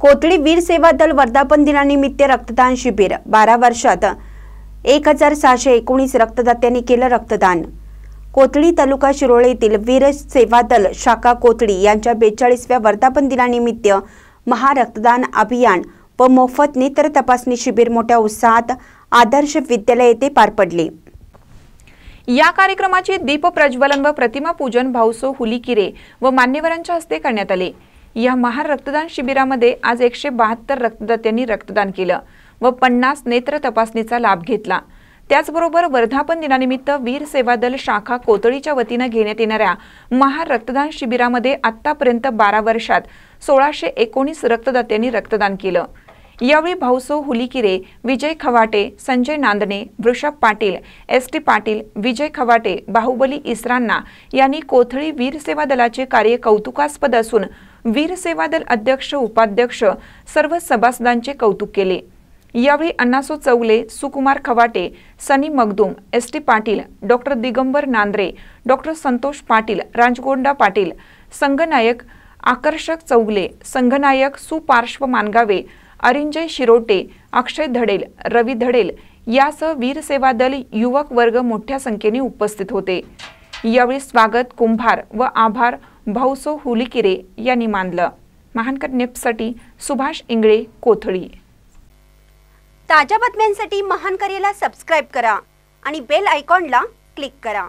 कोथळी वीर सेवा दल वर्धापन दिनानिमित्त रक्तदान शिबिर 12 वर्षात 1619 रक्तदात्यांनी केलं रक्तदान। कोथळी तालुका शिरोळे येथील वीर सेवा दल शाखा कोथळी यांच्या 42व्या वर्धापन दिनानिमित्त महारक्तदान अभियान व मोफत नेत्र तपासणी शिबिर मोठ्या उत्साहात आदर्श विद्यालय येथे पार पडले। या कार्यक्रमाचे दीप प्रज्वलन व प्रतिमा पूजन भाऊसो हुलीकिरे व मान्यवरांच्या हस्ते करण्यात आले। या महान रक्तदान शिबिरामध्ये आज 172 रक्तदात्यांनी रक्तदान केलं व 50 नेत्र तपासणीचा लाभ घेतला। त्याचबरोबर वर्धापन दिनानिमित्त वीर सेवा दल शाखा कोथळीच्या वतीने घेण्यात येणाऱ्या महान रक्तदान शिबिरामध्ये आतापर्यंत 12 वर्षात 1619 रक्तदात्यांनी रक्तदान केलं। यावेळी भाऊसो हुलीकिरे, विजय खवाटे, संजय नांदणे, वृषभ पाटील, एस.टी. पाटील, विजय खवाटे, बाहुबली इसरांना यांनी कोथळी वीर सेवा दलाचे कार्य कौतुकास्पद असून वीर सेवा दल अध्यक्ष, उपाध्यक्ष सर्व सभासदांचे कौतुक केले। यावेळी Annaso Chougule, Sukumar Khawate, Sunny Magdum, ST. Patil, doctor Digambar Nandre, doctor Santosh Patil, Rajgonda Patil, संघनायक आकर्षक चौगले, संघनायक सुपार्श्व मानगावे, अरिंजय शिरोटे, अक्षय धडेल, रवी धडेल यासह वीर सेवा दल युवक वर्ग मोठ्या संख्येने उपस्थित होते। यावेळी स्वागत, कुंभार व आभार भाऊसो हुलीकिरे यांनी मानलं। महानकर न्यूजसाठी सुभाष इंगळे, कोथळी। ताज्या बातम्यांसाठी महानकरेला सबस्क्राइब करा आणि बेल आयकॉनला क्लिक करा।